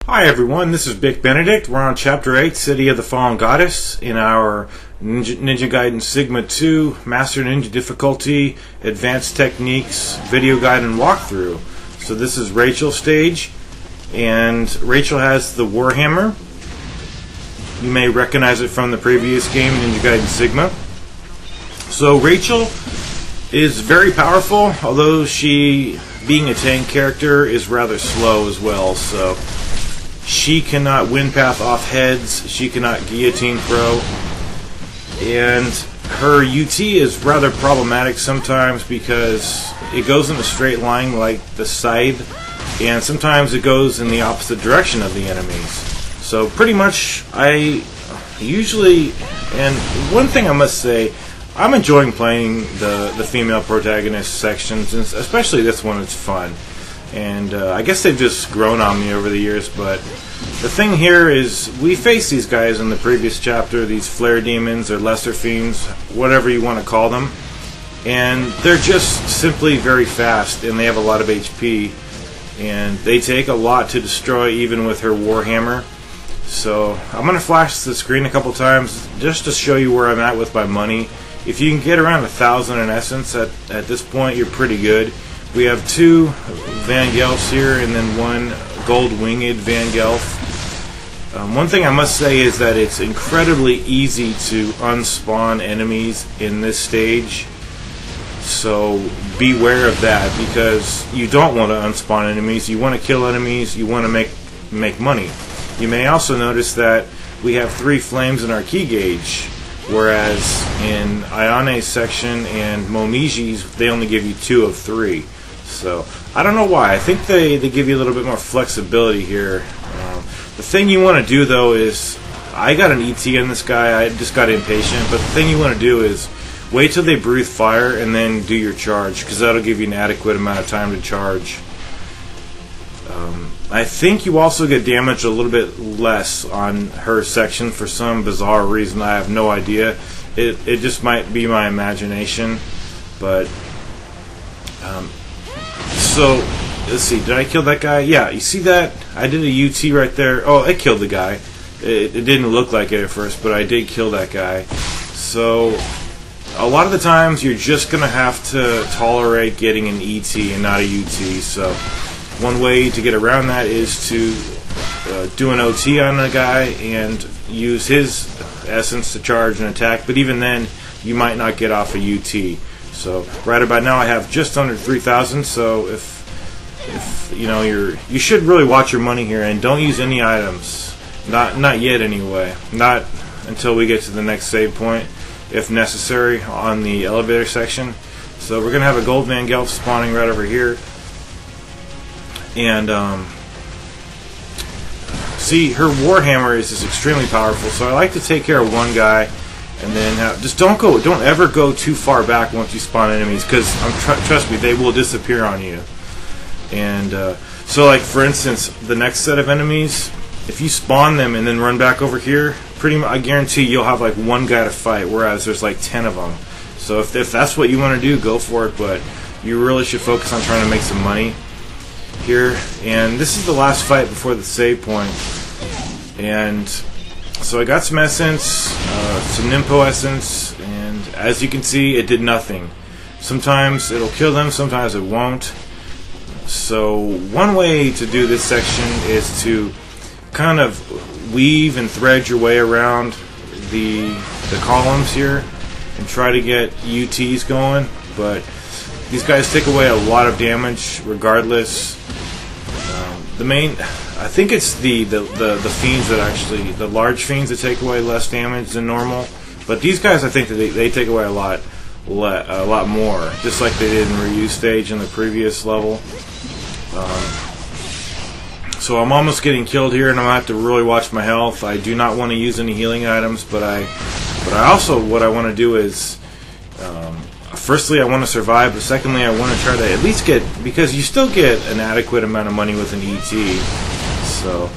Hi everyone, this is Bick Benedict. We're on Chapter 8, City of the Fallen Goddess, in our Ninja Gaiden Sigma 2 Master Ninja Difficulty Advanced Techniques video guide and walkthrough. So this is Rachel's stage, and Rachel has the Warhammer. You may recognize it from the previous game, Ninja Gaiden Sigma. So Rachel is very powerful, although she, being a tank character, is rather slow as well, so she cannot wind path off heads, she cannot guillotine throw, and her UT is rather problematic sometimes because it goes in a straight line like the scythe, and sometimes it goes in the opposite direction of the enemies. So pretty much I usually, and one thing I must say, I'm enjoying playing the female protagonist sections, and especially this one. It's fun. And I guess they've just grown on me over the years, but the thing here is we faced these guys in the previous chapter, these flare demons or lesser fiends, whatever you want to call them, and they're just simply very fast, and they have a lot of HP, and they take a lot to destroy even with her Warhammer. So I'm going to flash the screen a couple times just to show you where I'm at with my money. If you can get around 1,000 in essence at this point, you're pretty good. We have 2 Van Gelfs here and then 1 gold winged Van Gelf. One thing I must say is that it's incredibly easy to unspawn enemies in this stage. So beware of that, because you don't want to unspawn enemies. You want to kill enemies. You want to make money. You may also notice that we have 3 flames in our key gauge, whereas in Ayane's section and Momiji's, they only give you 2 of 3. So I don't know why. I think they give you a little bit more flexibility here. The thing you want to do though is, I got an ET on this guy, I just got impatient, but the thing you want to do is wait till they breathe fire and then do your charge, because that'll give you an adequate amount of time to charge. I think you also get damaged a little bit less on her section for some bizarre reason. I have no idea. It just might be my imagination, but so let's see. Did I kill that guy? Yeah. You see that? I did a UT right there. Oh, I killed the guy. It didn't look like it at first, but I did kill that guy. So a lot of the times you're just gonna have to tolerate getting an ET and not a UT. So one way to get around that is to do an OT on a guy and use his essence to charge an attack, but even then you might not get off a UT. So right about now I have just under 3,000, so if you know, you should really watch your money here and don't use any items. Not yet anyway. Not until we get to the next save point, if necessary, on the elevator section. So we're gonna have a gold Van Gelf spawning right over here. And see, her Warhammer is just extremely powerful, so I like to take care of one guy, and then just don't ever go too far back once you spawn enemies, because trust me, they will disappear on you. And so, like for instance, the next set of enemies, if you spawn them and then run back over here, pretty much I guarantee you'll have like one guy to fight, whereas there's like 10 of them. So if that's what you want to do, go for it, but you really should focus on trying to make some money here. And this is the last fight before the save point, and so I got some essence, some Nimpo essence, and as you can see, it did nothing. Sometimes it'll kill them, sometimes it won't. So one way to do this section is to kind of weave and thread your way around the columns here and try to get UTs going, but these guys take away a lot of damage regardless. I think it's the fiends that actually, the large fiends that take away less damage than normal. But these guys, I think that they take away a lot more, just like they did in Ryu's stage in the previous level. So I'm almost getting killed here, and I'm gonna have to really watch my health. I do not want to use any healing items, but I also, what I want to do is, firstly, I want to survive, but secondly, I want to try to at least get, because you still get an adequate amount of money with an ET. So,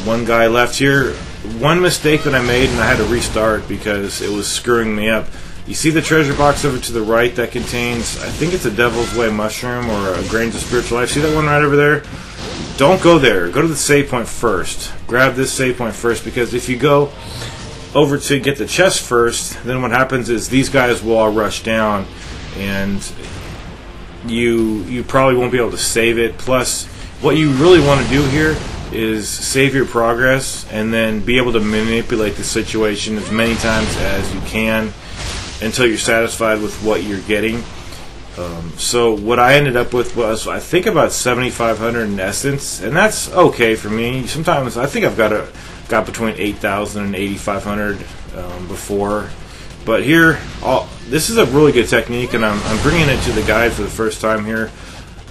one guy left here. One mistake that I made, and I had to restart because it was screwing me up. You see the treasure box over to the right that contains, I think it's a Devil's Way mushroom or a grains of spiritual life. See that one right over there? don't go there. Go to the save point first. Grab this save point first, because if you go over to get the chest first, then what happens is these guys will all rush down, and you probably won't be able to save it. Plus, what you really want to do here is save your progress and then be able to manipulate the situation as many times as you can until you're satisfied with what you're getting. So what I ended up with was, I think, about 7,500 in essence, and that's okay for me. Sometimes I think I've got between 8,000 and 8,500 before, but here, this is a really good technique, and I'm bringing it to the guide for the first time here.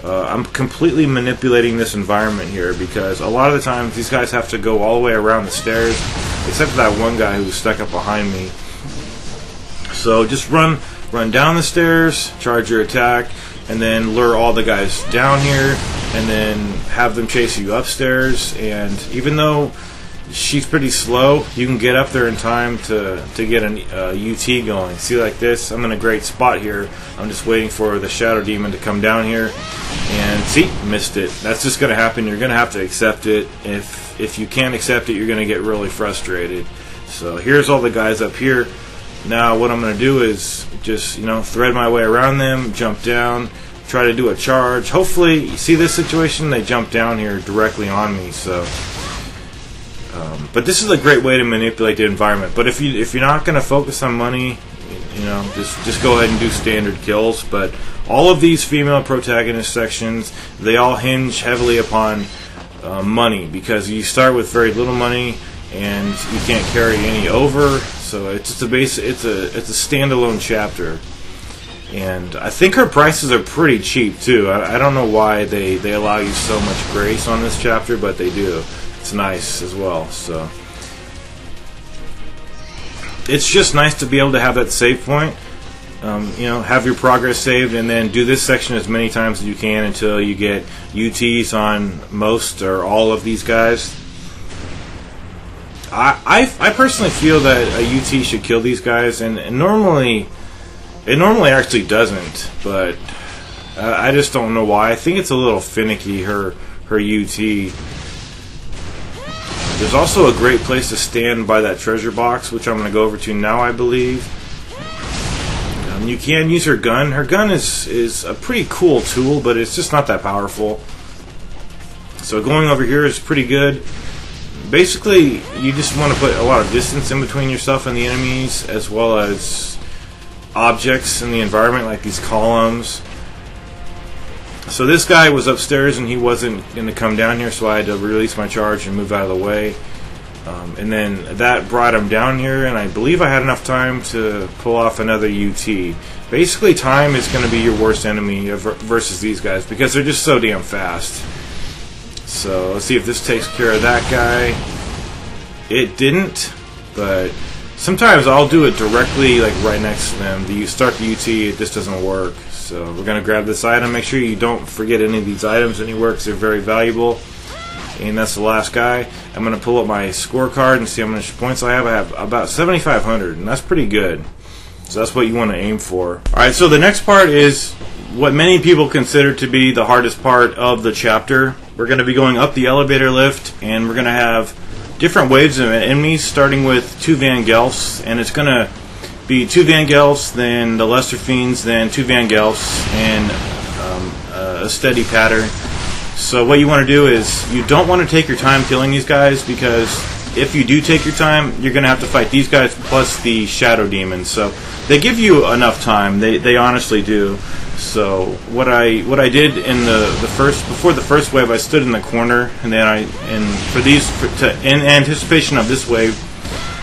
I'm completely manipulating this environment here, because a lot of the times these guys have to go all the way around the stairs, except for that one guy who's stuck up behind me. So just run down the stairs, charge your attack, and then lure all the guys down here, and then have them chase you upstairs. And even though she's pretty slow, you can get up there in time to get an UT going. See, like this, I'm in a great spot here. I'm just waiting for the Shadow Demon to come down here, and see, missed it. That's just going to happen. You're going to have to accept it. If you can't accept it, you're going to get really frustrated. So here's all the guys up here. Now what I'm going to do is just, thread my way around them, jump down, try to do a charge. Hopefully, you see this situation, they jump down here directly on me. So, but this is a great way to manipulate the environment. But if you're not going to focus on money, just go ahead and do standard kills. But all of these female protagonist sections, they all hinge heavily upon money, because you start with very little money and you can't carry any over. So it's just it's a standalone chapter, and I think her prices are pretty cheap too. I don't know why they allow you so much grace on this chapter, but they do. It's nice as well. So it's just nice to be able to have that save point. Have your progress saved, and then do this section as many times as you can until you get UTs on most or all of these guys. I personally feel that a UT should kill these guys, and it normally actually doesn't, but I just don't know why. I think it's a little finicky, her UT. There's also a great place to stand by that treasure box, which I'm going to go over to now, I believe. You can use her gun. Her gun is a pretty cool tool, but it's just not that powerful. So going over here is pretty good. Basically, you just want to put a lot of distance in between yourself and the enemies, as well as objects in the environment, like these columns. So this guy was upstairs, and he wasn't going to come down here, so I had to release my charge and move out of the way. And then that brought him down here, and I believe I had enough time to pull off another UT. Basically, time is going to be your worst enemy versus these guys, because they're just so damn fast. So let's see if this takes care of that guy. It didn't, but sometimes I'll do it directly, like right next to them. You start the UT, it just doesn't work. So we're going to grab this item. Make sure you don't forget any of these items anywhere, because they're very valuable. And that's the last guy. I'm going to pull up my scorecard and see how much points I have. I have about 7,500, and that's pretty good. So that's what you want to aim for. Alright, so the next part is what many people consider to be the hardest part of the chapter. We're going to be going up the elevator lift, and we're going to have different waves of enemies, starting with 2 Van Gelfs, and it's going to be 2 Van Gelfs, then the Lesser Fiends, then 2 Van Gelfs, and a steady pattern. So what you want to do is, you don't want to take your time killing these guys, because if you do take your time, you're going to have to fight these guys plus the Shadow Demons. So they give you enough time. They honestly do. So what I did in before the first wave, I stood in the corner, and then in anticipation of this wave,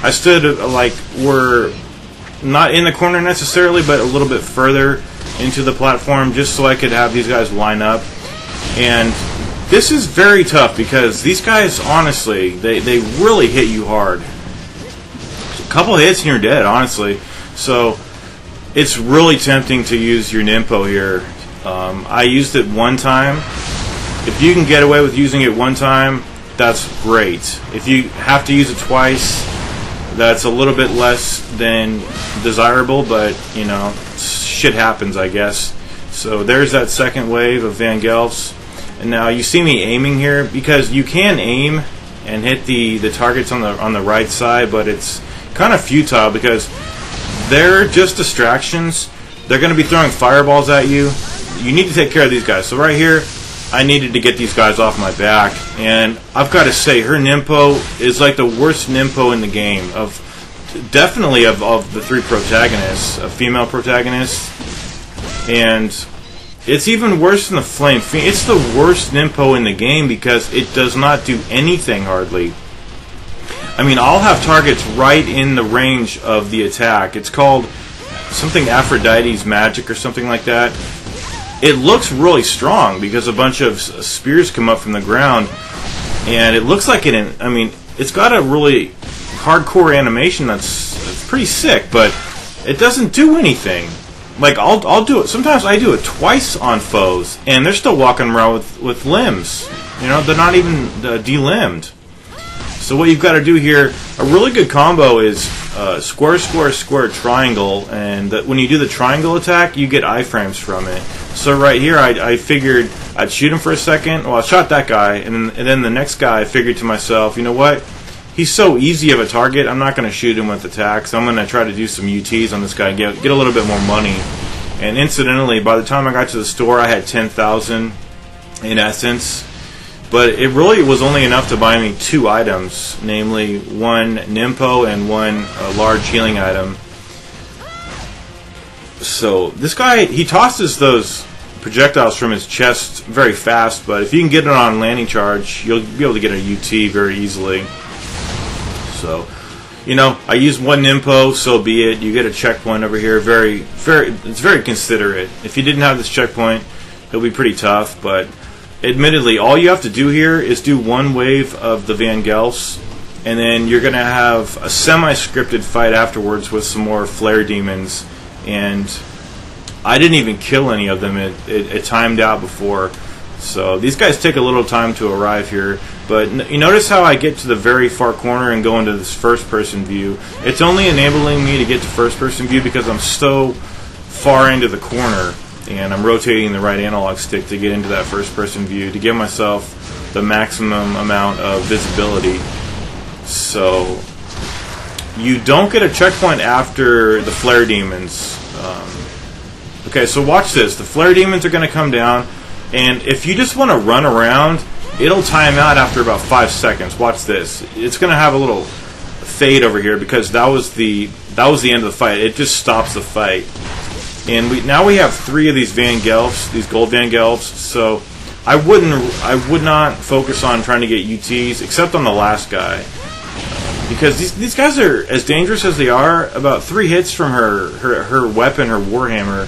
I stood we're not in the corner necessarily, but a little bit further into the platform, just so I could have these guys line up. And this is very tough, because these guys, honestly, they really hit you hard. A couple hits and you're dead, honestly. So it's really tempting to use your Ninpo here. I used it one time. If you can get away with using it one time, that's great. If you have to use it twice, that's a little bit less than desirable, but shit happens, I guess. So there's that second wave of Van Gelfs. And now you see me aiming here, because you can aim and hit the targets on the right side, but it's kind of futile because they're just distractions. They're going to be throwing fireballs at you. You need to take care of these guys. So right here, I needed to get these guys off my back, and I've got to say, her Nimpo is like the worst Nimpo in the game. Definitely of the three protagonists, a female protagonist, and it's even worse than the Flame Fiend. It's the worst Nimpo in the game because it does not do anything hardly. I mean, I'll have targets right in the range of the attack. It's called something Aphrodite's Magic or something like that. It looks really strong because a bunch of spears come up from the ground, and it looks like it's got a really hardcore animation that's pretty sick, but it doesn't do anything. Like, I'll do it. Sometimes I do it twice on foes, and they're still walking around with limbs. You know, they're not even delimbed. So what you've got to do here, a really good combo is square, square, square, triangle, and when you do the triangle attack, you get iframes from it. So right here, I figured I'd shoot him for a second. Well, I shot that guy, and then the next guy, I figured to myself, you know what? He's so easy of a target, I'm not going to shoot him with attacks. I'm going to try to do some UTs on this guy, get a little bit more money. And incidentally, by the time I got to the store, I had 10,000 in essence. But it really was only enough to buy me 2 items, namely one Nimpo and one large healing item. So this guy, he tosses those projectiles from his chest very fast, but if you can get it on landing charge, you'll be able to get a UT very easily. So, you know, I use one Nimpo, so be it. You get a checkpoint over here. It's very considerate. If you didn't have this checkpoint, it'll be pretty tough, but admittedly, all you have to do here is do one wave of the Van Gelfs, and then you're going to have a semi-scripted fight afterwards with some more flare demons. And I didn't even kill any of them. It timed out before. So these guys take a little time to arrive here. But you notice how I get to the very far corner and go into this first-person view. It's only enabling me to get to first-person view because I'm so far into the corner, and I'm rotating the right analog stick to get into that first-person view to give myself the maximum amount of visibility. So you don't get a checkpoint after the flare demons. Okay, so watch this. The flare demons are going to come down, and if you just want to run around, it'll time out after about 5 seconds. Watch this. It's going to have a little fade over here because that was the end of the fight. It just stops the fight. And now we have 3 of these Van Gelfs, these gold Van Gelfs. So I would not focus on trying to get UTs except on the last guy, because these guys are as dangerous as they are. About 3 hits from her weapon, her Warhammer.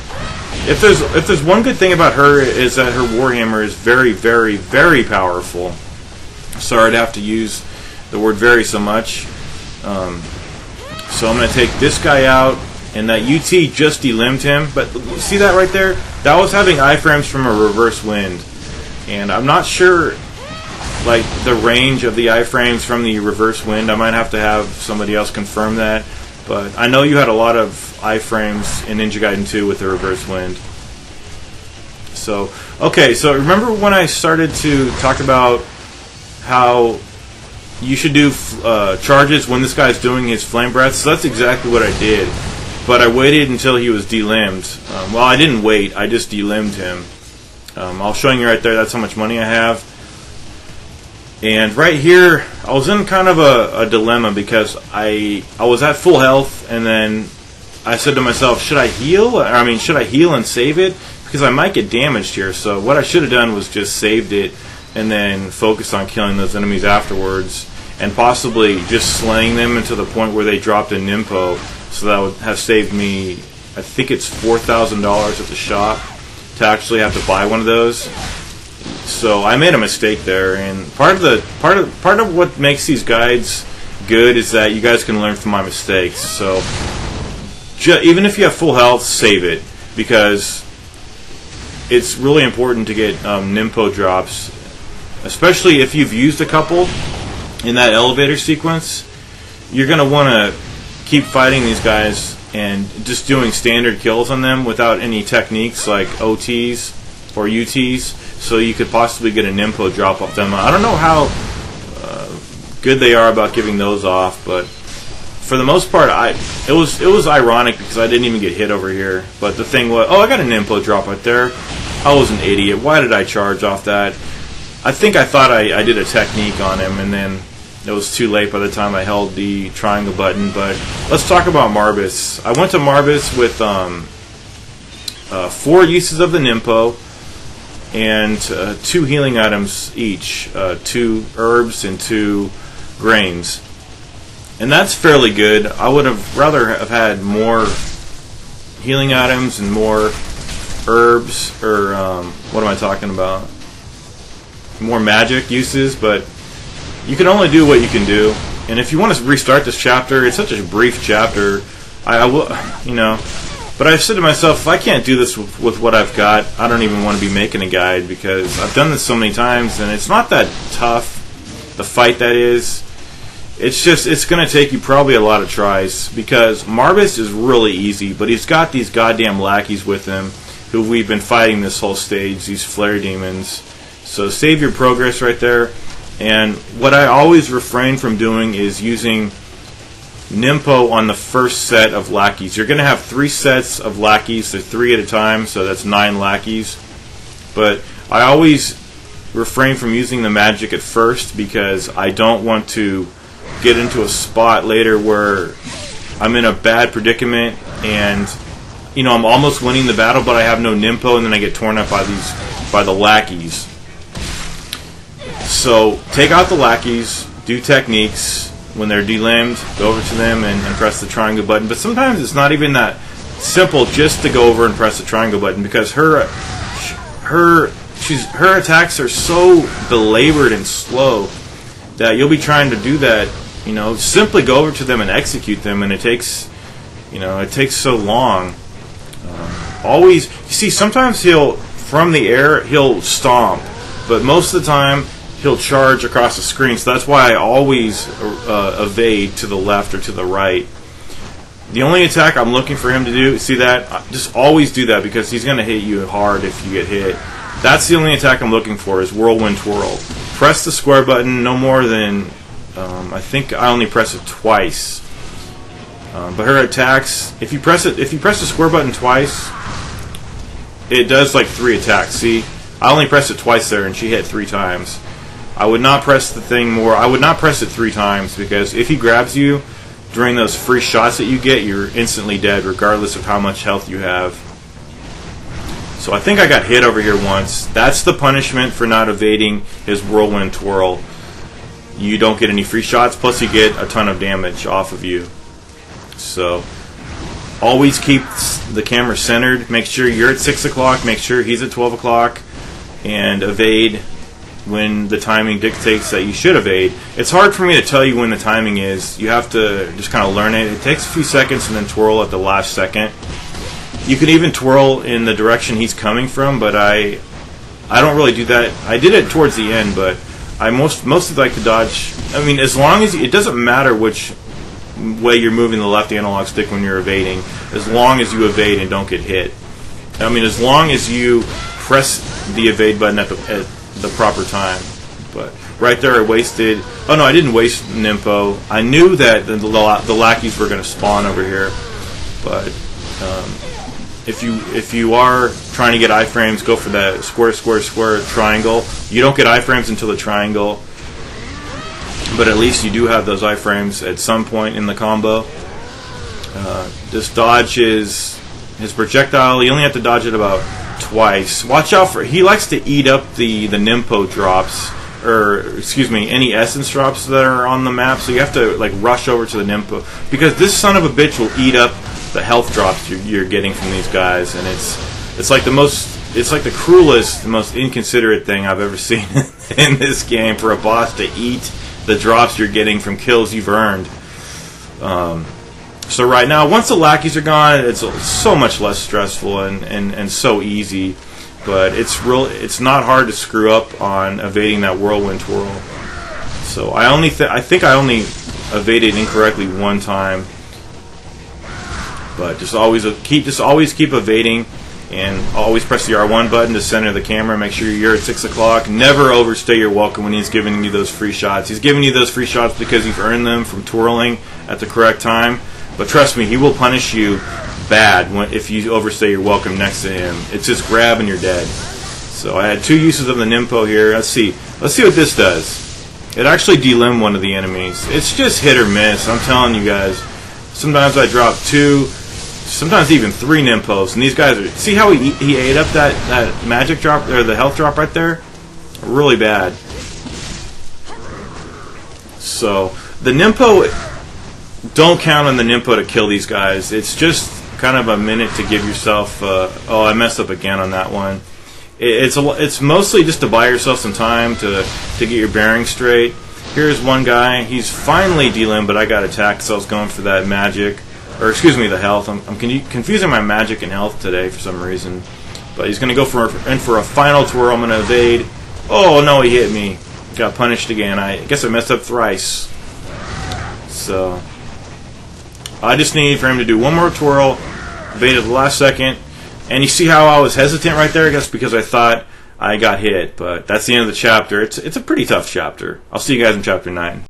If there's one good thing about her, is that her Warhammer is very, very, very powerful. Sorry to have to use the word "very" so much. So I'm going to take this guy out, and that UT just delimbed him. But see that right there? That was having iframes from a reverse wind, and I'm not sure like the range of the iframes from the reverse wind. I might have to have somebody else confirm that. But I know you had a lot of iframes in Ninja Gaiden 2 with the reverse wind. So, okay, so remember when I started to talk about how you should do charges when this guy's doing his flame breaths? So that's exactly what I did. But I waited until he was delimbed. Well, I didn't wait, I just delimbed him. I'll show you right there, that's how much money I have. And right here, I was in kind of a dilemma because I was at full health, and then I said to myself, should I heal? I mean, should I heal and save it? Because I might get damaged here. So what I should have done was just saved it and then focused on killing those enemies afterwards, and possibly just slaying them until the point where they dropped a Nimpo. So that would have saved me, I think it's $4,000 at the shop to actually have to buy one of those. So I made a mistake there, and part of what makes these guides good is that you guys can learn from my mistakes. So even if you have full health, save it, because it's really important to get Nimpo drops, especially if you've used a couple in that elevator sequence. You're going to want to keep fighting these guys and just doing standard kills on them without any techniques like OTs or UTs. so you could possibly get a Nimpo drop off them. I don't know how good they are about giving those off, but for the most part, it was ironic because I didn't even get hit over here. But the thing was, oh, I got an Nimpo drop right there. I was an idiot. Why did I charge off that? I think I thought I did a technique on him, and then it was too late by the time I held the triangle button. But let's talk about Marvis. I went to Marvis with 4 uses of the Nimpo and 2 healing items each, 2 herbs and 2 grains. And that's fairly good. I would have rather have had more healing items and more herbs, or what am I talking about? More magic uses, but you can only do what you can do. And if you want to restart this chapter, it's such a brief chapter. I will, you know. But I've said to myself, if I can't do this with what I've got, I don't even want to be making a guide, because I've done this so many times, and it's not that tough. The fight, that is. It's just, it's going to take you probably a lot of tries, because Marvis is really easy, but he's got these goddamn lackeys with him who we've been fighting this whole stage, these flare demons. So save your progress right there. And what I always refrain from doing is using Nimpo on the first set of lackeys. You're going to have 3 sets of lackeys, they're 3 at a time, so that's 9 lackeys. But I always refrain from using the magic at first, because I don't want to get into a spot later where I'm in a bad predicament and, you know, I'm almost winning the battle, but I have no Nimpo, and then I get torn up by the lackeys. So take out the lackeys, do techniques. When they're delimbed, go over to them and press the triangle button. But sometimes it's not even that simple just to go over and press the triangle button, because her attacks are so belabored and slow that you'll be trying to do that. You know, simply go over to them and execute them, and it takes so long. Always, you see, sometimes from the air he'll stomp, but most of the time he'll charge across the screen. So that's why I always evade to the left or to the right. The only attack I'm looking for him to do, see that? Just always do that, because he's going to hit you hard if you get hit. That's the only attack I'm looking for, is Whirlwind Twirl. Press the square button no more than, I think I only press it twice. But her attacks, if you press the square button twice, it does like 3 attacks. See, I only pressed it twice there, and she hit 3 times. I would not press the thing more. I would not press it 3 times, because if he grabs you during those free shots that you get, you're instantly dead, regardless of how much health you have. So I think I got hit over here once. That's the punishment for not evading his Whirlwind Twirl. You don't get any free shots, plus you get a ton of damage off of you. So always keep the camera centered. Make sure you're at 6 o'clock. Make sure he's at 12 o'clock. And evade when the timing dictates that you should evade. It's hard for me to tell you when the timing is. You have to just kind of learn it. It takes a few seconds, and then twirl at the last second. You can even twirl in the direction he's coming from, but I don't really do that. I did it towards the end, but I mostly like to dodge. I mean, as long as it doesn't matter which way you're moving the left analog stick when you're evading, as long as you evade and don't get hit. I mean, as long as you press the evade button at the proper time. But right there I wasted. Oh no, I didn't waste Nimpo. I knew that the lackeys were going to spawn over here, but if you are trying to get iframes, go for that square triangle. You don't get iframes until the triangle, but at least you do have those iframes at some point in the combo. Just dodge his projectile. You only have to dodge it about twice. Watch out for, he likes to eat up the Nimpo drops, or excuse me, any essence drops that are on the map, so you have to like rush over to the Nimpo, because this son of a bitch will eat up the health drops you're getting from these guys, and it's like the cruelest, the most inconsiderate thing I've ever seen in this game, for a boss to eat the drops you're getting from kills you've earned. So right now, once the lackeys are gone, it's so much less stressful and so easy. But it's not hard to screw up on evading that Whirlwind Twirl. So I think I only evaded incorrectly one time. But just always keep evading. And always press the R1 button to center the camera. Make sure you're at 6 o'clock. Never overstay your welcome when he's giving you those free shots. He's giving you those free shots because you've earned them from twirling at the correct time. But trust me, he will punish you bad if you overstay your welcome next to him. It's just grab and you're dead. So I had 2 uses of the Nimpo here. Let's see what this does. It actually delimbed one of the enemies. It's just hit or miss. I'm telling you guys. Sometimes I drop 2. Sometimes even 3 Nimpos, and these guys are. See how he ate up that magic drop or the health drop right there? Really bad. So the Nimpo, don't count on the Nimpo to kill these guys. It's just kind of a minute to give yourself. Oh, I messed up again on that one. It's mostly just to buy yourself some time to get your bearings straight. Here's one guy. He's finally delimbed, but I got attacked, so I was going for that magic. Or excuse me, the health. I'm confusing my magic and health today for some reason. But he's going to go in for a final twirl. I'm going to evade. Oh no, he hit me. Got punished again. I guess I messed up thrice. So I just need for him to do one more twirl. Evade at the last second. And you see how I was hesitant right there? I guess because I thought I got hit. But that's the end of the chapter. It's a pretty tough chapter. I'll see you guys in chapter 9.